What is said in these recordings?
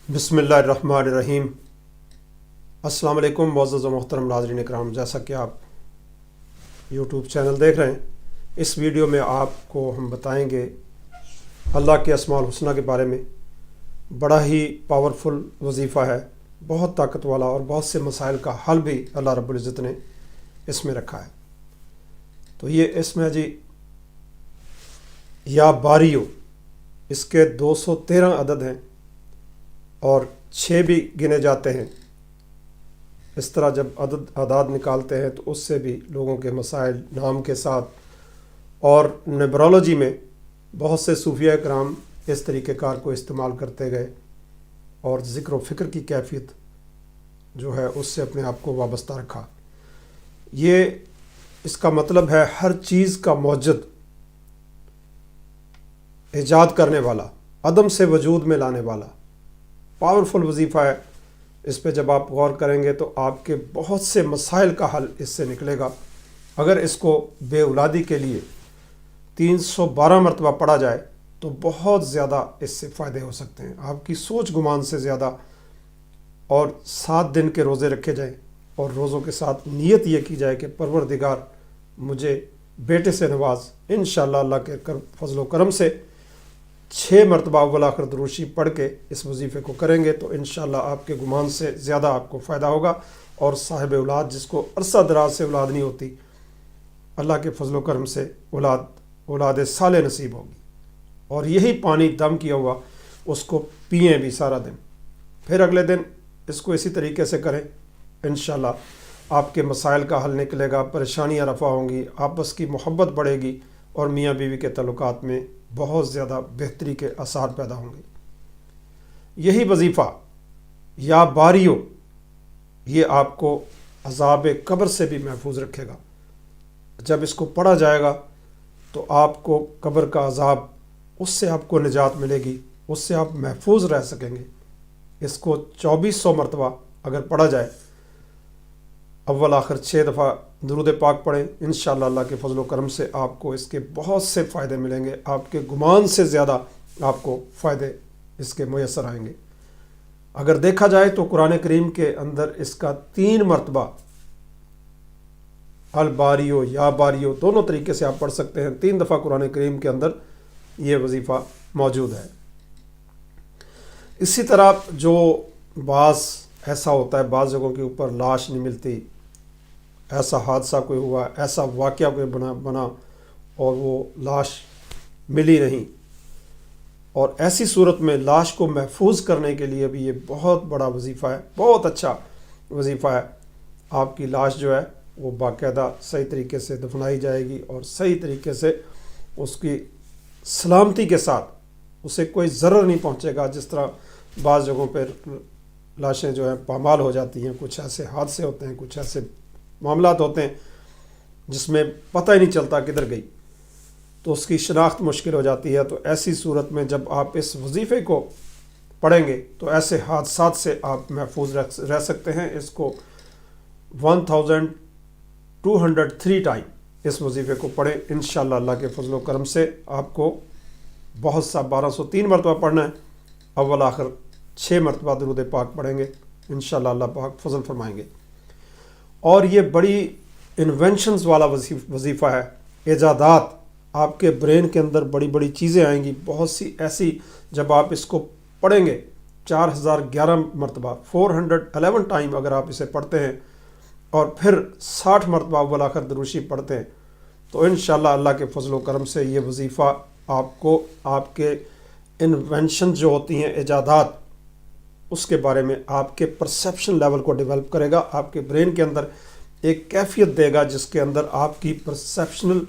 बिस्मिल्लाहिर्रहमानिर्रहीम। अस्सलाम वालेकुम मुअज़्ज़ज़ व मोहतरम नाज़रीन इकराम, जैसा कि आप यूट्यूब चैनल देख रहे हैं, इस वीडियो में आपको हम बताएंगे अल्लाह के अस्माउल हुस्ना के बारे में। बड़ा ही पावरफुल वजीफ़ा है, बहुत ताकत वाला, और बहुत से मसाइल का हल भी अल्लाह रब्बुल इज़्ज़त ने इसमें रखा है। तो ये इसमें जी या बारियो, इसके 213 अदद हैं और 6 भी गिने जाते हैं। इस तरह जब अदाद निकालते हैं तो उससे भी लोगों के मसाइल नाम के साथ, और न्यूमरोलॉजी में बहुत से सूफिया कराम इस तरीक़ेकार को इस्तेमाल करते गए और ज़िक्र व फ़िक्र की कैफियत जो है उससे अपने आप को वाबस्ता रखा। ये इसका मतलब है हर चीज़ का मौजूद, ईजाद करने वाला, अदम से वजूद में लाने वाला पावरफुल वजीफ़ा है। इस पे जब आप गौर करेंगे तो आपके बहुत से मसाइल का हल इससे निकलेगा। अगर इसको बेऔलादी के लिए 312 मरतबा पढ़ा जाए तो बहुत ज़्यादा इससे फ़ायदे हो सकते हैं, आपकी सोच गुमान से ज़्यादा। और 7 दिन के रोज़े रखे जाएं और रोज़ों के साथ नीयत ये की जाए कि परवरदिगार मुझे बेटे से नवाज, इंशाअल्लाह अल्लाह के फजल व करम से 6 मरतबा अव्वल आखिर दुरूशी पढ़ के इस वजीफ़े को करेंगे तो इंशाअल्लाह आपके गुमान से ज़्यादा आपको फ़ायदा होगा। और साहिब औलाद, जिसको अरसा दराज से औलाद नहीं होती, अल्लाह के फजल व करम से औलाद साले नसीब होगी। और यही पानी दम किया हुआ उसको पिए भी सारा दिन, फिर अगले दिन इसको इसी तरीके से करें, इंशाअल्लाह आपके मसाइल का हल निकलेगा, परेशानियाँ रफ़ा होंगी, आपस की मोहब्बत बढ़ेगी और मियाँ बीवी के तल्लुकात में बहुत ज़्यादा बेहतरी के आसार पैदा होंगे। यही वजीफ़ा या बारियो, ये आपको अज़ाब कब्र से भी महफूज रखेगा। जब इसको पढ़ा जाएगा तो आपको कब्र का अज़ाब, उससे आपको निजात मिलेगी, उससे आप महफूज रह सकेंगे। इसको 2400 मरतबा अगर पढ़ा जाए, अव्वल आखिर 6 दफ़ा दुरूद पाक पढ़ें, इंशाअल्लाह अल्लाह के फजल व करम से आपको इसके बहुत से फ़ायदे मिलेंगे। आपके गुमान से ज़्यादा आपको फ़ायदे इसके मुयस्सर आएंगे। अगर देखा जाए तो कुरान करीम के अंदर इसका 3 मरतबा अल बारियो या बारियो, दोनों तरीके से आप पढ़ सकते हैं। 3 दफ़ा कुरान करीम के अंदर ये वजीफ़ा मौजूद है। इसी तरह जो बाज़ ऐसा होता है, बाज़ जगहों के ऊपर लाश नहीं मिलती, ऐसा हादसा कोई हुआ, ऐसा वाक़या कोई बना और वो लाश मिली नहीं, और ऐसी सूरत में लाश को महफूज करने के लिए भी ये बहुत बड़ा वजीफ़ा है, बहुत अच्छा वजीफ़ा है। आपकी लाश जो है वो बाकायदा सही तरीके से दफनाई जाएगी और सही तरीके से उसकी सलामती के साथ उसे कोई ज़रर नहीं पहुँचेगा। जिस तरह बाज़ जगहों पर लाशें जो हैं पामाल हो जाती हैं, कुछ ऐसे हादसे होते हैं, कुछ ऐसे मामलात होते हैं जिसमें पता ही नहीं चलता किधर गई, तो उसकी शनाख्त मुश्किल हो जाती है। तो ऐसी सूरत में जब आप इस वजीफ़े को पढ़ेंगे तो ऐसे हादसात से आप महफूज रह सकते हैं। इसको 1203 टाइम इस वजीफ़े को पढ़ें, इंशाअल्लाह अल्लाह के फजल व करम से आपको बहुत सा 1203 मरतबा पढ़ना है। अव्वल आखिर 6 मरतबा दुरूद पाक पढ़ेंगे, इंशाअल्लाह अल्लाह पाक फजल फरमाएंगे। और ये बड़ी इन्वेंशंस वाला वजीफ़ा है, ईजादात, आपके ब्रेन के अंदर बड़ी बड़ी चीज़ें आएंगी, बहुत सी ऐसी। जब आप इसको पढ़ेंगे 4011 मरतबा, 411 टाइम अगर आप इसे पढ़ते हैं और फिर 60 मरतबा अव्वल आखिर दुरूशी पढ़ते हैं तो इंशाअल्लाह अल्लाह के फजल व करम से ये वजीफ़ा आपको आपके इन्वेंशन जो होती हैं, ईजादात, उसके बारे में आपके परसेप्शन लेवल को डेवलप करेगा, आपके ब्रेन के अंदर एक कैफियत देगा जिसके अंदर आपकी परसेप्शनल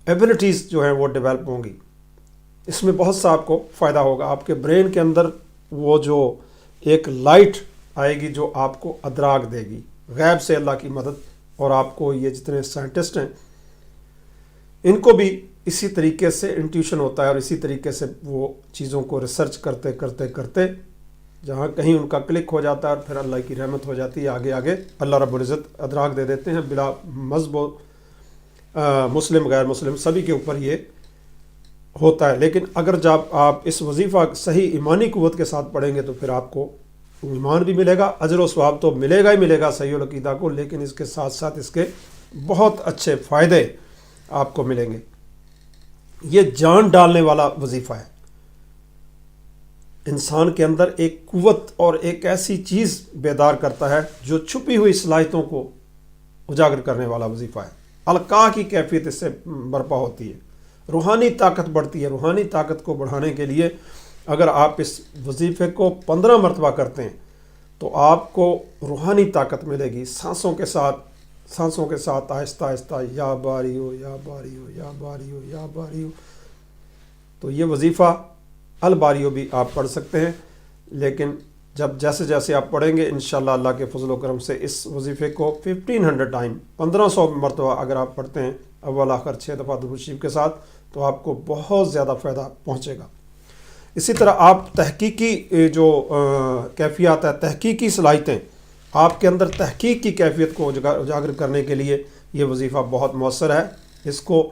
एबिलिटीज़ जो हैं वो डेवलप होंगी। इसमें बहुत सा आपको फ़ायदा होगा। आपके ब्रेन के अंदर वो जो एक लाइट आएगी जो आपको अदराक देगी, गैब से अल्लाह की मदद। और आपको ये जितने साइंटिस्ट हैं इनको भी इसी तरीके से इंट्यूशन होता है और इसी तरीके से वो चीज़ों को रिसर्च करते करते करते जहाँ कहीं उनका क्लिक हो जाता है और फिर अल्लाह की रहमत हो जाती है, आगे आगे अल्लाह रब्बुल इज़्ज़त अदराक दे देते हैं। बिला मज़हब मुस्लिम गैर मुस्लिम सभी के ऊपर ये ہوتا ہے، لیکن اگر جب آپ اس وظیفہ صحیح ایمانی قوت کے ساتھ پڑھیں گے تو پھر آپ کو ایمان بھی ملے گا، اجر و ثواب تو ملے گا ہی ملے گا صحیح العقیدہ کو، لیکن اس کے ساتھ ساتھ اس کے بہت اچھے فائدے آپ کو ملیں گے۔ یہ جان ڈالنے والا وظیفہ ہے، انسان کے اندر ایک قوت اور ایک ایسی چیز بیدار کرتا ہے جو چھپی ہوئی صلاحیتوں کو اجاگر کرنے والا وظیفہ ہے۔ القاء کی کیفیت اس سے برپا ہوتی ہے، روحانی طاقت بڑھتی ہے۔ روحانی طاقت کو بڑھانے کے لیے اگر آپ اس وظیفے کو 15 مرتبہ کرتے ہیں تو آپ کو روحانی طاقت ملے گی، سانسوں کے ساتھ آہستہ آہستہ یا باری ہو یا باری ہو یا باری ہو یا باری ہو۔ تو یہ وظیفہ الباری ہو بھی آپ پڑھ سکتے ہیں، لیکن جب جیسے جیسے آپ پڑھیں گے انشاءاللہ اللہ کے فضل و کرم سے اس وظیفے کو 1500 ٹائم 1500 مرتبہ اگر آپ پڑھتے ہیں اول آخر 6 دفعہ درود شریف کے ساتھ تو آپ کو بہت زیادہ فائدہ پہنچے گا۔ اسی طرح آپ تحقیقی جو کیفیات ہے، تحقیقی صلاحیتیں، آپ کے اندر تحقیق کی کیفیت کو اجاگر کرنے کے لیے یہ وظیفہ بہت مؤثر ہے۔ اس کو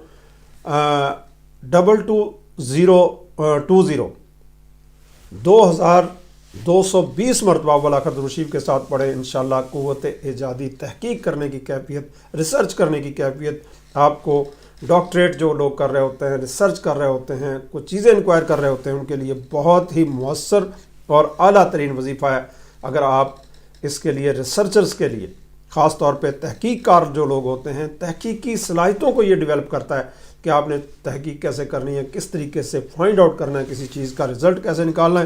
2220 مرتبہ اول آخر درود شریف کے ساتھ پڑھیں، انشاءاللہ قوت ایجادی تحقیق کرنے کی کیفیت، ریسرچ کرنے کی کیفیت آپ کو، ڈاکٹریٹ جو لوگ کر رہے ہوتے ہیں، ریسرچ کر رہے ہوتے ہیں، کچھ چیزیں انکوائر کر رہے ہوتے ہیں، ان کے لیے بہت ہی مؤثر اور اعلیٰ ترین وظیفہ ہے۔ اگر آپ اس کے لیے ریسرچرز کے لیے، خاص طور پہ تحقیق کار جو لوگ ہوتے ہیں، تحقیقی صلاحیتوں کو یہ ڈیولپ کرتا ہے کہ آپ نے تحقیق کیسے کرنی ہے، کس طریقے سے فائنڈ آؤٹ کرنا ہے، کسی چیز کا رزلٹ کیسے نکالنا ہے،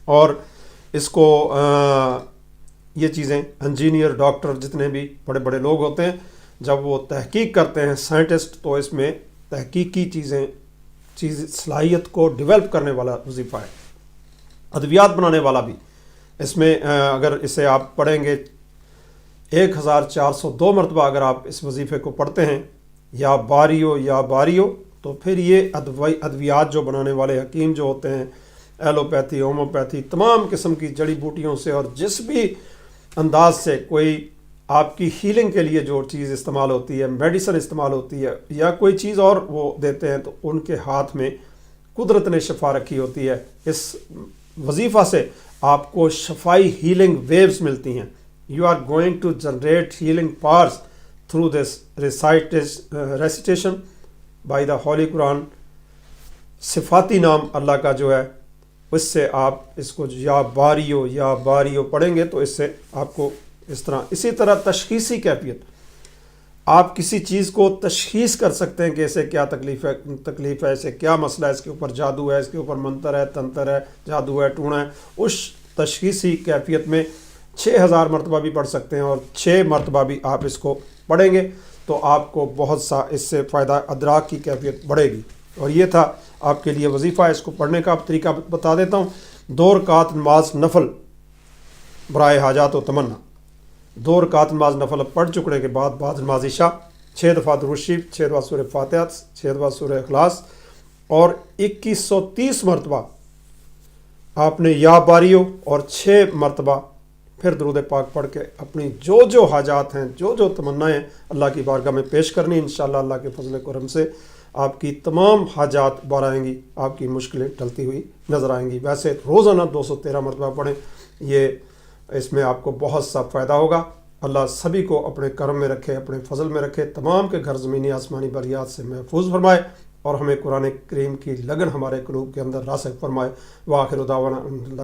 اور اس کو یہ چیزیں انجینئر، ڈاکٹر، جتنے بھی بڑے بڑے لوگ ہوتے ہیں جب وہ تحقیق کرتے ہیں، سائنٹسٹ، تو اس میں تحقیقی صلاحیت کو ڈیولپ کرنے والا وظیفہ ہے۔ ادویات بنانے والا بھی اس میں اگر اسے آپ پڑھیں گے 1402 مرتبہ اگر آپ اس وظیفے کو پڑھتے ہیں یا باری ہو تو پھر یہ ادویات جو بنانے والے حکیم جو ہوتے ہیں، ایلوپیتھی، ہومیوپیتھی، تمام قسم کی جڑی بوٹیوں سے اور جس بھی انداز سے کوئی آپ کی ہیلنگ کے لیے جو چیز استعمال ہوتی ہے، میڈیسن استعمال ہوتی ہے یا کوئی چیز اور وہ دیتے ہیں، تو ان کے ہاتھ میں قدرت نے شفا رکھی ہوتی ہے۔ اس وظیفہ سے آپ کو شفائی ہیلنگ ویوز ملتی ہیں۔ You are going to generate healing powers through this recitation by the holy Quran. صفاتی نام اللہ کا جو ہے، اس سے آپ اس کو یا باری ہو پڑھیں گے تو اس سے آپ کو اس طرح۔ اسی طرح تشخیصی کیفیت، آپ کسی چیز کو تشخیص کر سکتے ہیں کہ اسے کیا تکلیف ہے، اسے کیا مسئلہ ہے، اس کے اوپر جادو ہے، اس کے اوپر منتر ہے، تنتر ہے، جادو ہے، ٹونا ہے۔ اس تشخیصی کیفیت میں 6000 مرتبہ بھی پڑھ سکتے ہیں، اور 6 مرتبہ بھی آپ اس کو پڑھیں گے تو آپ کو بہت سا اس سے فائدہ، ادراک کی کیفیت بڑھے گی۔ اور یہ تھا آپ کے لیے وظیفہ۔ اس کو پڑھنے کا طریقہ بتا دیتا ہوں۔ 2 رکعت نماز نفل برائے حاجات و تمنا، 2 رکعت نماز نفل پڑھ چکنے کے بعد نماز عشاء 6 دفعہ درود شریف، 6 دفعہ سورہ فاتحہ، 6 دفعہ سورہ اخلاص، اور 2130 مرتبہ آپ نے یا باری ہو، اور 6 مرتبہ پھر درود پاک پڑھ کے اپنی جو حاجات ہیں، جو تمنائیں اللہ کی بارگاہ میں پیش کرنی، انشاءاللہ اللہ کے فضل کرم سے آپ کی تمام حاجات بار آئیں گی، آپ کی مشکلیں ٹلتی ہوئی نظر آئیں گی۔ ویسے روزانہ 213 مرتبہ پڑھیں، یہ اس میں آپ کو بہت سا فائدہ ہوگا۔ اللہ سبھی کو اپنے کرم میں رکھے، اپنے فضل میں رکھے، تمام کے گھر زمینی آسمانی بریات سے محفوظ فرمائے، اور ہمیں قرآن کریم کی لگن ہمارے قلوب کے اندر راسخ فرمائے۔ وآخر دعوانا